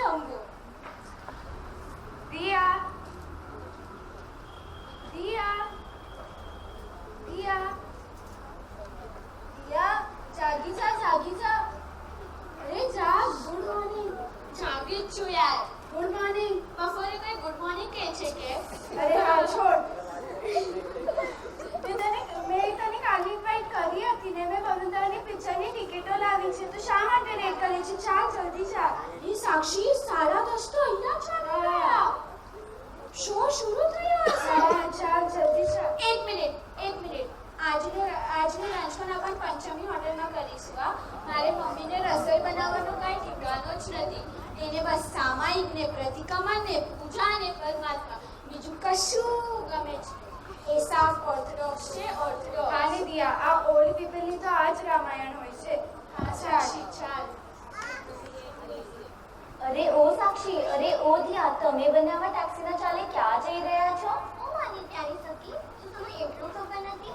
જમવું. દિયા દિયા દિયા દિયા, જાગી જા જાગી જા. અરે જાગ. Good morning. જાગી જ છું યાર. Good morning. બપોરે કોઈ ગુડ મોર્નિંગ કહે છે કે? અરે હા છોડ. મેં તને કાલે ઇન્વાઇટ કરી હતી ને, મેં વરુણદાની પિક્ચરની ટિકિટો લાવી છે, તો શા માટે લેટ કરે છે? ચાલ જલ્દી ચાલ. એ સાક્ષી 10:30 તો અહીંયા ચાલી ગયા. શો શરૂ થયો હશે. હા ચાલ જલ્દી ચાલ. એક મિનિટ. આજની લંચમાં આપણે પંચમી હોટલમાં કરીશું. મારે મમ્મીને રસોઈ બનાવવાનું કાંઈ ઠીકવાનું જ નથી. એને બસ સામાયિક ને પ્રતિક્રમણ ને પૂજા ને પરમાત્મા, બીજું કશું ગમે છે. એ સાફ ઓર્થોડોક્સ છે, ઓર્થોડોક્સ. હાને દિયા, આ ઓલ્ડ પીપલની તો આ જ રામાયણ હોય છે. હા સાક્ષી ચાલ. અરે ઓ સાક્ષી, અરે ઓ દિયા, તમે બનાવવા ટેક્સીના ચાલે ક્યાં જઈ રહ્યા છો? ઓ મારી પ્યારી સખી, શું તમને એટલું ખબર નથી?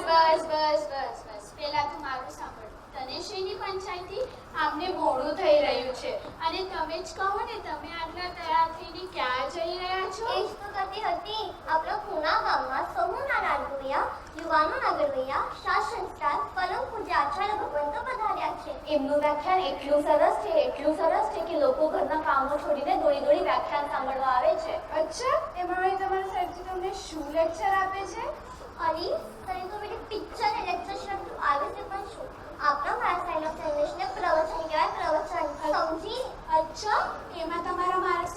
બસ પેલા તો મારું સાંભળ. તને શેની પંચાયતી? આમને મોડું થઈ રહ્યું છે અને તમે જ કહો ને, તમે આટલા તૈયાર થઈને ક્યાં જઈ રહ્યા છો? એ જ તો કહેતી હતી. આપણા પૂના ગામમાં સમૂહના નાગરિયા, યુવાનો નાગરિયા, શાસન સ્ટાર, પરમ પૂજ્ય આચાર્ય ભગવંતો પધાર્યા છે. એમનું વ્યાખ્યાન એટલું સરસ છે કે લોકો ઘરના કામો છોડીને દોડી વ્યાખ્યાન સાંભળવા આવે છે. અચ્છા, એમાં તમારા સાહેબજી તમને શું લેક્ચર આપે છે? અરે તને તો બેટી પિક્ચર ને લેક્ચર શબ્દ આવે છે, પણ શું આપણા મારા સાઈડ ઓફ જનરેશનને પ્રવચન કહેવાય, પ્રવચન. સમજી? અચ્છા, એમાં મારા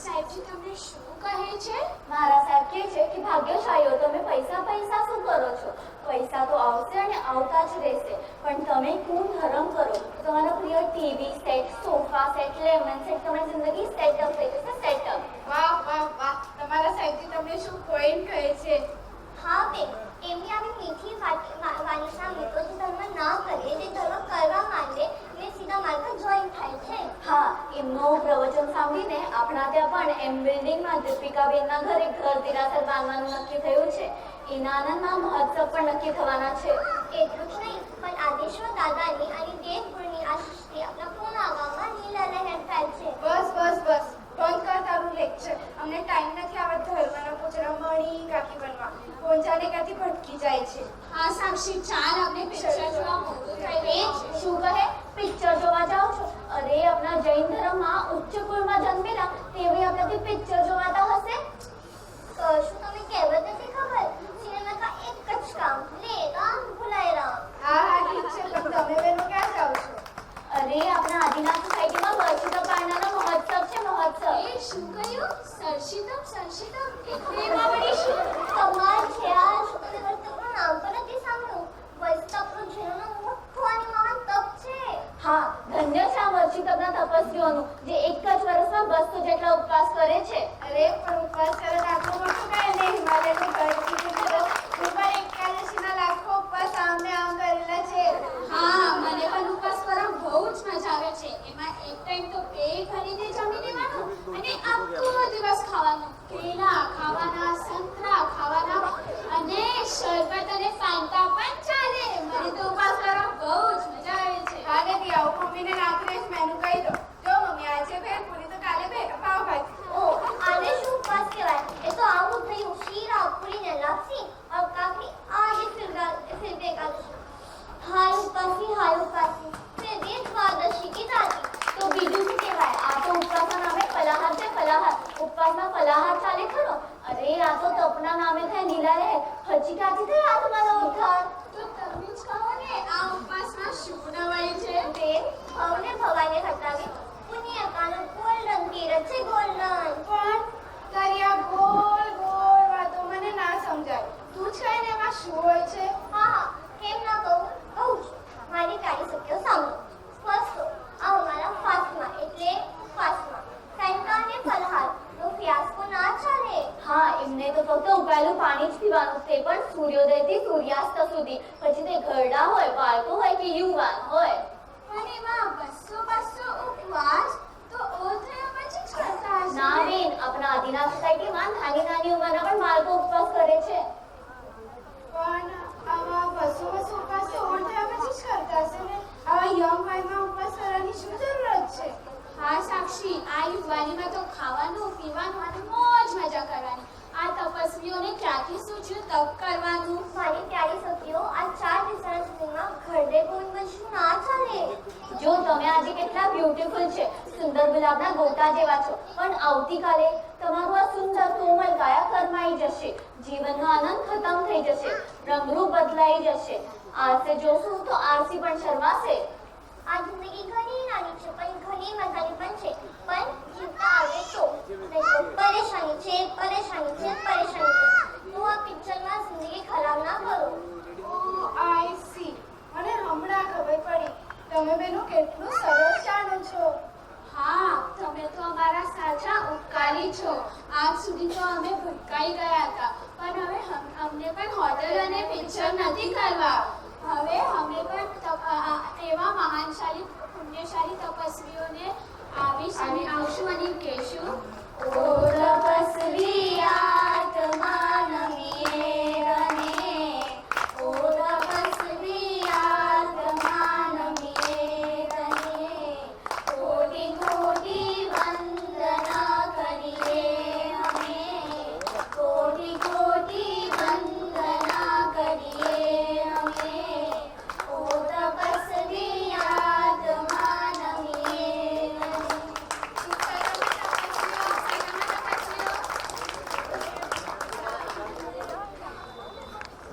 સાહેબજી તમને શું કહે છે? મારા સાહેબ કહે છે કે ભાગ્યશાળીઓ, તમે પૈસા શું કરો છો? પૈસા તો આવશે અને આવતા જ રહેશે, પણ તમે ખૂબ ધર્મ કરો. તમારો પ્રિય TV set, sofa set, lemon set, તમારી જિંદગી સેટઅપ થઈ જશે. સેટઅપ. વાહ. તમારા સાહેબજી તમને શું પોઈન્ટ કહે છે? હા બેન, એમની આવી મીઠી વાણીના મિત્રો જે ધર્મ ના કરે, જે ધર્મ કરવા માંગે ને સીધા માર્ગમાં જોઈન થાય છે. હા, એમનો પ્રવચન સાંભળીને આપણા ત્યાં પણ એમ બિલ્ડિંગમાં દીપિકાબેનના ઘરે ઘર દિરાસર બાંધવાનું નક્કી થયું છે. એના આનંદમાં મહોત્સવ પણ નક્કી થવાના છે. એટલું જ નહીં, પણ આદેશ્વર દાદાની અને દેવગુરુની આશીષથી આપણા પૂના ગામમાં લીલા લહેર ફેલ છે. બસ બંધ કર તારું લેક્ચર. અમને ટાઈમ નથી આવા ધર્મના પૂજરા મણી કાકી બનવા. પહોંચાને ક્યાંથી ભટકી જાય છે. હા સાક્ષી ચાલ, અમને પિક્ચર જોવા મોડું થઈ રહ્યું છે. શું કહે? પિક્ચર જોવા જાઓ છો? અરે આપણા જૈન ધર્મમાં ઉચ્ચ કુળમાં જન્મેલા તેવી આપણાથી પિક્ચર જોવાતા હશે? શું તમને કહેવત નથી ખબર? સિનેમા કા એક જ કામ, લે રામ ભુલાય રામ. હા ઠીક છે, પણ તમે બેનો ક્યાં જાઓ છો? અરે આપણા આદિનાથ સોસાયટીમાં વર્ષિતા પાળનાનો મહોત્સવ છે. મહોત્સવ. એ શું કહ્યું? સરશીતમ એમાં વળી શું? કમાલ છે આ. શું તમે વર્ષિતાનું નામ પણ નથી સાંભળ્યું? વર્ષિતા આપણું જીવનનું મોટું અને મહાન તપ છે. હા, ધન્ય છે આ વર્ષિતમના તપસ્વીઓનું, જે એક જ વર્ષમાં 200 જેટલા ઉપવાસ કરે છે. અરે પણ ઉપવાસ કરે આટલું મોટું કાંઈ નહીં. હિમાલયનું ગઢ કીધું ઉપર એકાદશીના લાખો ઉપવાસ આમ કરેલા છે. હા, મને પણ ઉપવાસ કરવા બહુ જ મજા આવે છે. એમાં એક ટાઈમ તો પેટ ભરીને જમી લેવાનું અને આખો દિવસ ખાવાનું. કેળા ખાવાના, સંતરા ખાવાના અને શરબત અને ફાંટા પણ ચાલે. મને તો ઉપવાસ કરવા બહુ જ મજા આવે છે. હા નથી આવું. મમ્મીને રાત્રે જ મેનુ કહી દો. જો મમ્મી આજે ભેળપુરી તો કાલે પાવભાજી. ઓ, આને શું ઉપવાસ કહેવાય? એ તો આવું થયું શીરા પૂરી ને લાપસી और काफी आगे फिर एकादशी. हाय उपासी फिर ये द्वादशी की राती. તો બીજું શું કહેવાય? આ તો ઉપવાસના નામે ફલાહાર છે. ફલાહાર. ઉપવાસમાં ફલાહાર ચાલે ખરો? અરે આ તો તપના નામે થાય નીલા રહે. હજી કાચી થાય આ તમારો ઉદ્ધાર. તો તમે જ કહો ને, આ ઉપવાસમાં શું નવાઈ છે? બેન, ભવને ભવાઈને હટાવી પુણ્ય કાનો ગોલ્ડન તીરથ છે. ગોલ્ડન. પણ તારી આ ગોળ વાતો મને ના સમજાય. તું જ કહે ને એમાં શું હોય છે? હા, કેમ ના કહું? કહું છું. મારી પ્યારી સખીઓ સાંભળો. ફર્સ્ટ તો આ અમારા ફાસ્ટમાં એટલે ફાસ્ટમાં ફેંટા અને ફલહારનો ફિયાસ્કો ના ચાલે. હા, એમને તો ફક્ત ઉકાળેલું પાણી જ પીવાનું, તે પણ સૂર્યોદયથી સૂર્યાસ્ત સુધી. પછી તે ઘરડા હોય, બાળકો હોય કે યુવાન હોય. પણ એમાં 200 ઉપવાસ તો ઓલ થયા પછી જ કરતા હશે. ના બેન, આપણા આદિનાથ સોસાયટીમાં નાની ઉંમરના પણ બાળકો ઉપવાસ કરે છે. પણ આવા 200 ઉપવાસ તો ઓલ થયા પછી જ કરતા હશે ને. આવા યંગ વયમાં ઉપવાસ કરવાની શું જરૂરત છે? હા સાક્ષી, છી, આ યુવાનીમાં તો ખાવાનું પીવાનું અને મોજ મજા કરવાની. આ તપસ્વીઓને ક્યાંથી સૂચ્યું તપ કરવાનું? મારી પ્યારી સખીઓ, આ 4 દિશાના સુધીમાં ઘરડે કોઈ બચવું ના ચાલે. જો તમે આજે કેટલા બ્યુટીફુલ છે, સુંદર ગુલાબના ગોટા જેવા છો, પણ આવતીકાલે તમારું આ સુંદર કોમળ કાયા કરમાઈ જશે, જીવનનો આનંદ ખતમ થઈ જશે, રંગરૂપ બદલાઈ જશે. આરસે જોશું તો આરસી પણ શરમાશે. આ જિંદગી ઘણી નાની છે પણ ઘણી મજાની પણ છે. પણ જીવતા આવે તો નહીં તો પરેશાની છે, પરેશાની છે, પરેશાની છે. તો આ પિક્ચરમાં જિંદગી ખરાબ ના કરો. ઓહ, આઈ સી. મને હમણાં ખબર પડી. તમે બેનો કેટલું સરસ જાણો છો. હા, તમે તો અમારા સાચા ઉપકારી છો. આજ સુધી તો અમે ભટકાઈ ગયા હતા, પણ હવે અમને પણ હોટેલ અને પિક્ચર નથી કરવા. હવે અમે પણ એવા મહાનશાળી